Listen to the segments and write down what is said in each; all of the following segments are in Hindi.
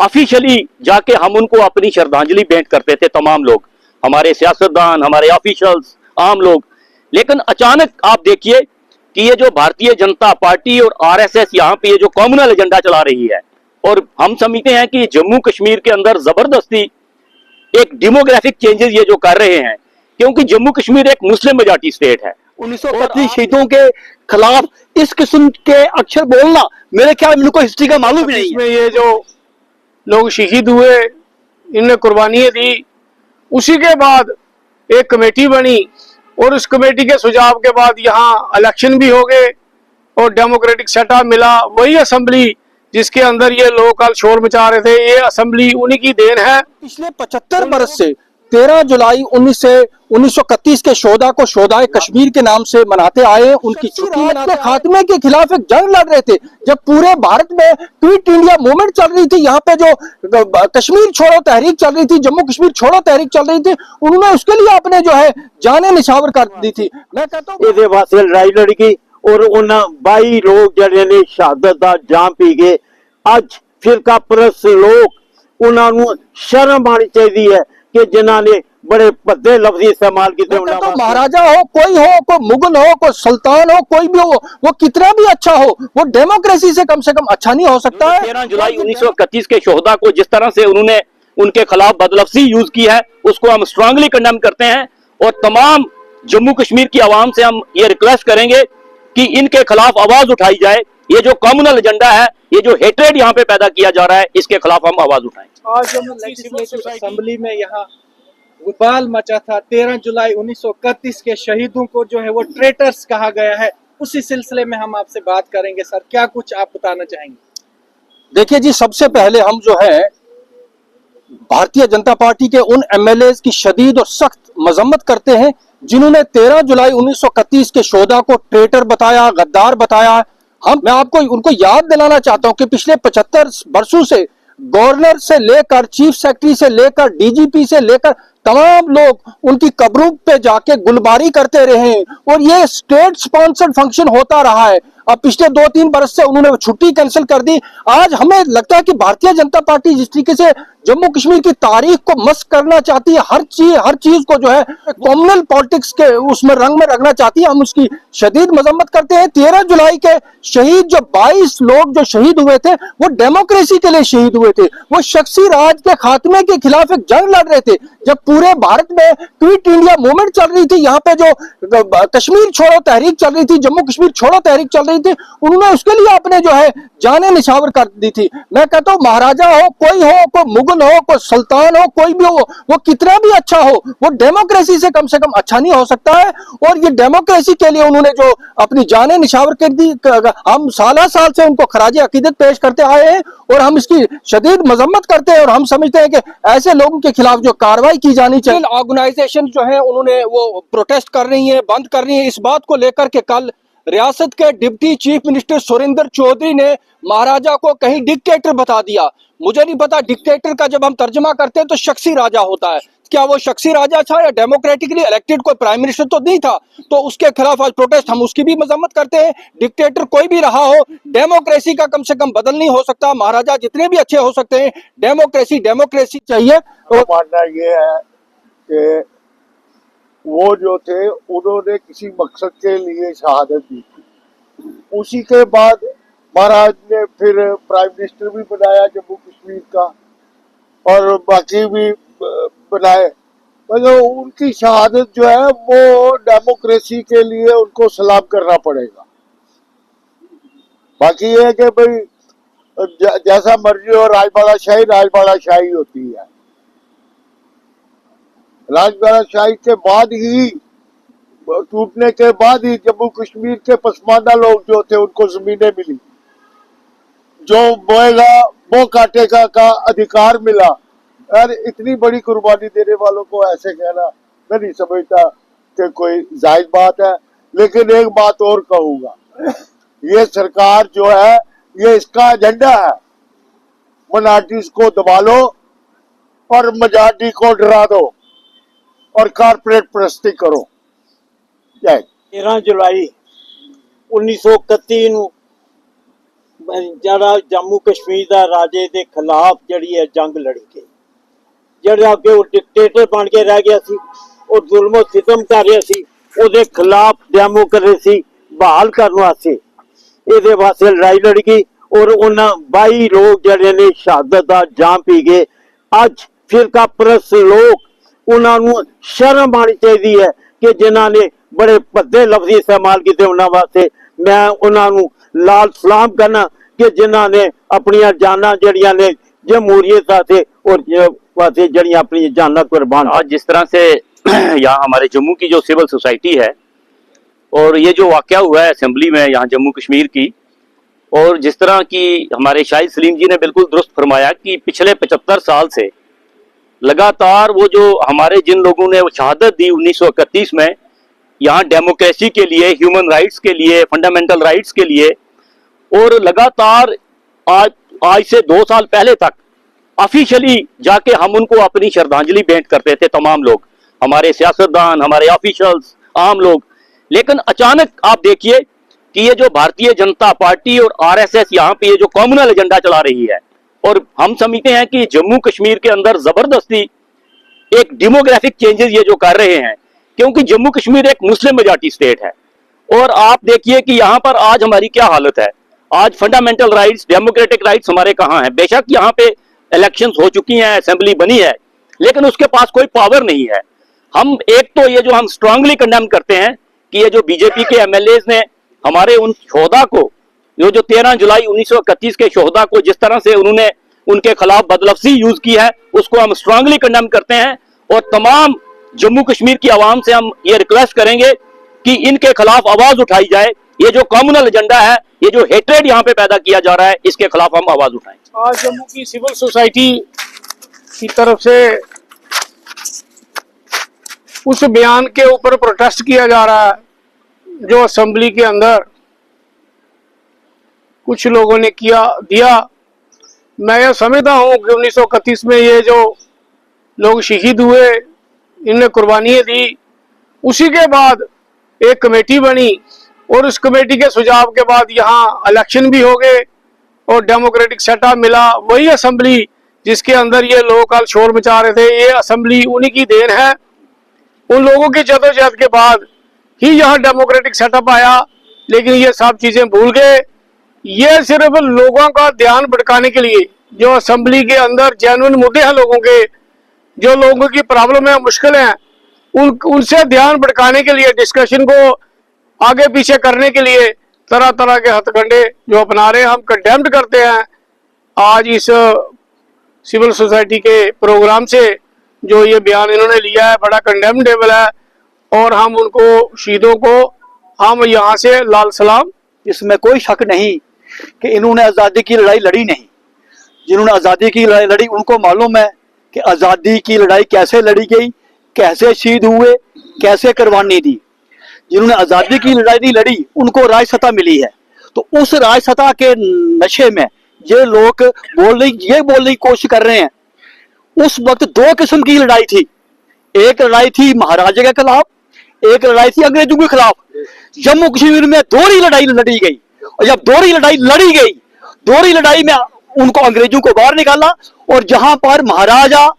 ऑफिशियली जाके हम उनको अपनी श्रद्धांजलि भेंट करते थे, तमाम लोग, हमारे सियासतदान, हमारे ऑफिशियल्स, आम लोग। लेकिन अचानक आप देखिए कि ये जो भारतीय जनता पार्टी और आरएसएस यहाँ पे ये जो कॉम्युनल एजेंडा चला रही है, और हम समझते हैं कि जम्मू कश्मीर के अंदर जबरदस्ती एक डेमोग्राफिक चेंजेस ये जो कर रहे हैं, क्योंकि जम्मू कश्मीर एक मुस्लिम मेजॉरिटी स्टेट है। 1931 शहीदों के खिलाफ इस किस्म के अक्षर बोलना, मेरे ख्याल में इनको हिस्ट्री का मालूम भी नहीं है। इसमें ये जो लोग शहीद हुए, इनने कुर्बानियां दी, उसी के बाद एक कमेटी बनी और उस कमेटी के सुझाव के बाद यहाँ इलेक्शन भी हो गए और डेमोक्रेटिक सेटअप मिला। वही असेंबली जिसके अंदर ये लोग कल शोर मचा रहे थे, ये असेंबली उन्हीं की देन है। पिछले 75 बरस से 13 जुलाई 1931 के शोधा को शोधाए कश्मीर के नाम से मनाते आए। उनकी छुट्टी के खात्मे के खिलाफ एक जंग लड़ रहे थे। जब पूरे भारत में क्विट इंडिया मूवमेंट चल रही थी, यहाँ पे जो कश्मीर छोड़ो तहरीक चल रही थी, जम्मू कश्मीर छोड़ो तहरीक चल रही थी, उन्होंने उसके लिए अपने जो है जाने निछावर कर दी थी। मैं कहता हूँ ਇਹਦੇ ਵਾਸਤੇ ਲੜਾਈ ਲੜ ਗਈ और ਉਹਨਾਂ 22 ਲੋਕ ਜਿਹੜੇ ਨੇ ਸ਼ਹਾਦਤ ਦਾ ਜਾਮ ਪੀ ਗਏ। ਅੱਜ ਫਿਰਕਾ ਪ੍ਰਸਤ ਲੋਕ ਉਹਨਾਂ ਨੂੰ ਸ਼ਰਮ ਆਣੀ ਚਾਹੀਦੀ ਹੈ कि जिन्होंने बड़े भद्दे लफ्ज इस्तेमाल किए। तो महाराजा हो, कोई मुगल हो, कोई सुल्तान हो, कोई भी हो, वो कितना भी अच्छा हो, वो डेमोक्रेसी से कम अच्छा नहीं हो सकता है। 13 जुलाई 1931 के शोहदा को जिस तरह से उन्होंने उनके खिलाफ बदलफ्जी यूज की है, उसको हम स्ट्रांगली कंडेम करते हैं और तमाम जम्मू कश्मीर की आवाम से हम ये रिक्वेस्ट करेंगे कि इनके खिलाफ आवाज उठाई जाए। ये जो कम्युनल एजेंडा है, ये जो हेट्रेड यहाँ पे पैदा किया जा रहा है, इसके खिलाफ हम आवाज उठाएं। आज जब लेजिस्लेटिव असेंबली में यहाँ गुबाल मचा था, 13 जुलाई 1931 के शहीदों को जो है वो ट्रेटर्स कहा गया है, उसी सिलसिले में हम आपसे बात करेंगे। सर, क्या कुछ आप बताना चाहेंगे? देखिए जी, सबसे पहले हम जो है भारतीय जनता पार्टी के उन एमएलए की शदीद और सख्त मजम्मत करते हैं जिन्होंने 13 जुलाई 1931 के शोधा को ट्रेटर बताया, गद्दार बताया। मैं आपको उनको याद दिलाना चाहता हूं कि पिछले 75 वर्षों से गवर्नर से लेकर चीफ सेक्रेटरी से लेकर डीजीपी से लेकर तमाम लोग उनकी कब्रों पे जाके गुलबारी करते रहे और ये स्टेट स्पॉन्सर्ड फंक्शन होता रहा है। अब पिछले 2-3 बरस से उन्होंने छुट्टी कैंसिल कर दी। आज हमें लगता है कि भारतीय जनता पार्टी जिस तरीके से जम्मू कश्मीर की तारीख को मस्क करना चाहती है, हर चीज को जो है कॉम्युनल पॉलिटिक्स के उसमें रंग में रखना चाहती है, हम उसकी शदीद मजम्मत करते हैं। 13 जुलाई के शहीद जो 22 लोग जो शहीद हुए थे, वो डेमोक्रेसी के लिए शहीद हुए थे। वो शख्सी राज के खात्मे के खिलाफ एक जंग लड़ रहे थे। जब पूरे भारत में क्विट इंडिया मूवमेंट चल रही थी, यहाँ पे जो कश्मीर छोड़ो तहरीक चल रही थी, जम्मू कश्मीर छोड़ो तहरीक चल रही थी, उन्होंने उसके लिए अपने जो है जाने निछावर कर दी थी। मैं कहता हूँ महाराजा हो, कोई मुगल हो, कोई सुल्तान हो, कोई भी हो, वो कितना भी अच्छा हो, वो डेमोक्रेसी से कम अच्छा नहीं हो सकता है। और ये डेमोक्रेसी के लिए उन्होंने जो अपनी जाने निछावर कर दी, हम साल से उनको खराज अकीदत पेश करते आए हैं और हम इसकी शदीद मजम्मत करते हैं और हम समझते हैं कि ऐसे लोगों के खिलाफ जो कार्रवाई की जानी चाहिए। ऑर्गेनाइजेशन जो है उन्होंने वो प्रोटेस्ट कर रही है, बंद कर रही है, इस बात को लेकर के कल रियासत के deputy chief minister Surendra Chaudhary ने महाराजा को कहीं डिक्टेटर बता दिया। मुझे नहीं पता, डिक्टेटर का जब हम तर्जमा करते हैं तो शख्सी राजा होता है, क्या वो शख्सी राजा था या डेमोक्रेटिकली इलेक्टेड कोई प्राइम मिनिस्टर तो नहीं था? तो उसके खिलाफ आज प्रोटेस्ट, हम उसकी भी मजम्मत करते हैं। डिक्टेटर कोई भी रहा हो, डेमोक्रेसी का कम से कम बदल नहीं हो सकता। महाराजा जितने भी अच्छे हो सकते हैं, डेमोक्रेसी चाहिए। तो मानना ये है कि वो जो थे उन्होंने किसी मकसद के लिए शहादत दी थी। उसी के बाद महाराज ने फिर प्राइम मिनिस्टर भी बनाया जम्मू कश्मीर का और बाकी भी बनाए। मतलब उनकी शहादत जो है वो डेमोक्रेसी के लिए उनको सलाम करना पड़ेगा। बाकी ये है कि भाई जैसा मर्जी हो, राजबाड़ा शाही होती है। राजबाड़ा शाही के बाद ही, टूटने के बाद ही जम्मू कश्मीर के पसमानदा लोग जो थे उनको जमीनें मिली, जो बोएगा वो काटेगा का अधिकार मिला। यार इतनी बड़ी कुर्बानी देने वालों को ऐसे कहना मैं नहीं समझता कि कोई जायज बात है। लेकिन एक बात और कहूंगा, ये सरकार जो है ये इसका एजेंडा है, माइनॉरिटीज को दबा लो और मेजॉरिटी को डरा दो और कारपोरेट प्रस्ती करो। 13 जुलाई 1931 जरा जम्मू कश्मीर ਦਾ ਰਾਜੇ ਦੇ ਖਿਲਾਫ ਜਿਹੜੀ ਹੈ ਜੰਗ ਲੜੀ ਗਈ, ਜਿਹੜਾ ਅੱਗੇ ਉਹ ਡਿਕਟੇਟਰ ਬਣ ਕੇ ਰਹਿ ਗਿਆ ਸੀ, ਉਹ ਜ਼ੁਲਮ ਸਿਤਮ ਕਰ ਰਿਹਾ ਸੀ, ਉਹਦੇ ਖਿਲਾਫ ਡੈਮੋਕ੍ਰੇਸੀ ਬਹਾਲ ਕਰਨ ਵਾਸਤੇ ਇਹਦੇ ਵਾਸਤੇ ਲੜਾਈ ਲੜੀ ਗਈ ਔਰ ਉਹਨਾਂ 22 ਲੋਕ ਜਿਹੜੇ ਨੇ ਸ਼ਹਾਦਤ ਦਾ ਜਾਮ ਪੀ ਗਏ। ਅੱਜ ਫਿਰਕਾ ਪ੍ਰਸਤ ਲੋਕ ਉਹਨਾਂ ਨੂੰ ਸ਼ਰਮ ਆਣੀ ਚਾਹੀਦੀ ਹੈ ਕਿ ਜਿਨ੍ਹਾਂ ਨੇ बड़े भद्दे लफ्ज़ इस्तेमाल किए उन्होंने वास्ते मैं उन्होंने लाल सलाम करना कि जिन्होंने अपन जाना जड़िया ने जमहूरियत वास्ते और वास्ते जड़िया अपनी जाना कुर्बान। आज जिस तरह से यहाँ हमारे जम्मू की जो सिविल सोसाइटी है और ये जो वाक़या हुआ है असेंबली में यहाँ जम्मू कश्मीर की, और जिस तरह की हमारे शाहिद सलीम जी ने बिल्कुल दुरुस्त फरमाया कि पिछले 75 साल से लगातार वो जो हमारे जिन लोगों ने शहादत दी 1931 में यहाँ डेमोक्रेसी के लिए, ह्यूमन राइट्स के लिए, फंडामेंटल राइट्स के लिए, और लगातार आज से 2 साल पहले तक ऑफिशियली जाके हम उनको अपनी श्रद्धांजलि भेंट करते थे तमाम लोग, हमारे सियासतदान, हमारे ऑफिशियल्स, आम लोग। लेकिन अचानक आप देखिए कि ये जो भारतीय जनता पार्टी और आरएसएस यहाँ पे ये जो कॉम्युनल एजेंडा चला रही है, और हम समझते हैं कि जम्मू कश्मीर के अंदर जबरदस्ती एक डेमोग्राफिक चेंजेस ये जो कर रहे हैं, क्योंकि जम्मू कश्मीर एक मुस्लिम मेजॉरिटी स्टेट है। और आप देखिए कि यहाँ पर आज हमारी क्या हालत है। आज फंडामेंटल राइट्स, डेमोक्रेटिक राइट्स हमारे कहाँ हैं? बेशक यहाँ पे इलेक्शंस हो चुकी हैं, असेंबली बनी है, लेकिन उसके पास कोई पावर नहीं है। हम एक तो ये जो हम स्ट्रांगली कंडेम करते हैं कि ये जो बीजेपी के एमएलए ने हमारे उन शोहदा को, जो 13 जुलाई 1931 के शोहदा को जिस तरह से उन्होंने उनके खिलाफ बदलफ्जी यूज की है, उसको हम स्ट्रांगली कंडेम करते हैं। और तमाम जम्मू कश्मीर की आवाम से हम ये रिक्वेस्ट करेंगे कि इनके खिलाफ आवाज उठाई जाए। ये जो कॉम्युनल एजेंडा है, ये जो हेट्रेड यहाँ पे पैदा किया जा रहा है, इसके खिलाफ हम आवाज उठाएं। आज जम्मू की सिविल सोसाइटी की तरफ से उस बयान के ऊपर प्रोटेस्ट किया जा रहा है जो असेंबली के अंदर कुछ लोगों ने दिया। मैं यह समझता हूं कि 1931 में ये जो लोग शहीद हुए, इनने कुर्बानियां दी, उसी के बाद एक कमेटी बनी और उस कमेटी के सुझाव के बाद यहाँ इलेक्शन भी हो गए और डेमोक्रेटिक सेटअप मिला। वही असेंबली जिसके अंदर ये लोग कल शोर मचा रहे थे, ये असेंबली उन्हीं की देन है। उन लोगों की जदोजहद के बाद ही यहाँ डेमोक्रेटिक सेटअप आया, लेकिन ये सब चीजें भूल गए। ये सिर्फ लोगों का ध्यान भटकाने के लिए, जो असेंबली के अंदर जेन्युइन मुद्दे हैं लोगों के, जो लोगों की प्रॉब्लम है, मुश्किल है, उनसे ध्यान भटकाने के लिए, डिस्कशन को आगे पीछे करने के लिए तरह तरह के हथकंडे जो अपना रहे हैं, हम कंडेम्ड करते हैं। आज इस सिविल सोसाइटी के प्रोग्राम से जो ये बयान इन्होंने लिया है बड़ा कंडेम्डेबल है, और हम उनको शहीदों को हम यहाँ से लाल सलाम। इसमें कोई शक नहीं कि इन्होंने आज़ादी की लड़ाई लड़ी नहीं। जिन्होंने आज़ादी की लड़ाई लड़ी उनको मालूम है कि आज़ादी की लड़ाई कैसे लड़ी गई, कैसे शहीद हुए, कैसे कुर्बानी दी। जिन्होंने आज़ादी की लड़ाई नहीं लड़ी उनको राज सत्ता मिली है, तो उस राज सत्ता के नशे में ये लोग बोलने की कोशिश कर रहे हैं। उस वक्त 2 किस्म की लड़ाई थी। एक लड़ाई थी महाराजे के खिलाफ, एक लड़ाई थी अंग्रेजों के खिलाफ। जम्मू कश्मीर में दोहरी लड़ाई लड़ी गई, और जब दोहरी लड़ाई लड़ी गई, दोहरी लड़ाई में उनको अंग्रेजों को बाहर निकाला, और जहां पर महाराजा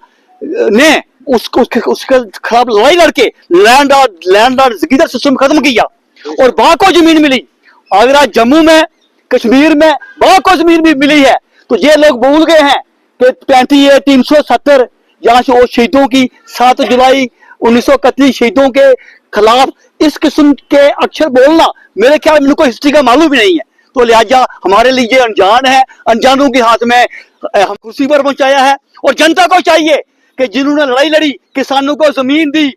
ने उसके खिलाफ लड़ाई लड़के लैंड और गिदर सिस्टम खत्म किया और बाको जमीन मिली। अगर आज जम्मू में कश्मीर में बाको जमीन भी मिली है, तो ये लोग भूल गए हैं कि 370 जहां से वो शहीदों की 7 जुलाई 1931 शहीदों के खिलाफ इस किस्म के अक्षर बोलना, मेरे ख्याल में इनको हिस्ट्री का मालूम भी नहीं है। तो लिहाजा हमारे लिए ये अनजान है, अनजानों के हाथ में हम कुर्सी पर पहुंचाया है। और जनता को चाहिए कि जिन्होंने लड़ाई लड़ी, किसानों को जमीन दी,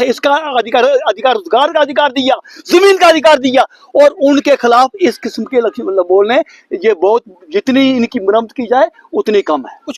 इसका अधिकार रोजगार का अधिकार दिया, जमीन का अधिकार दिया, और उनके खिलाफ इस किस्म के लक्ष्य बोलने ये बहुत, जितनी इनकी मरम्मत की जाए उतनी कम है। कुछ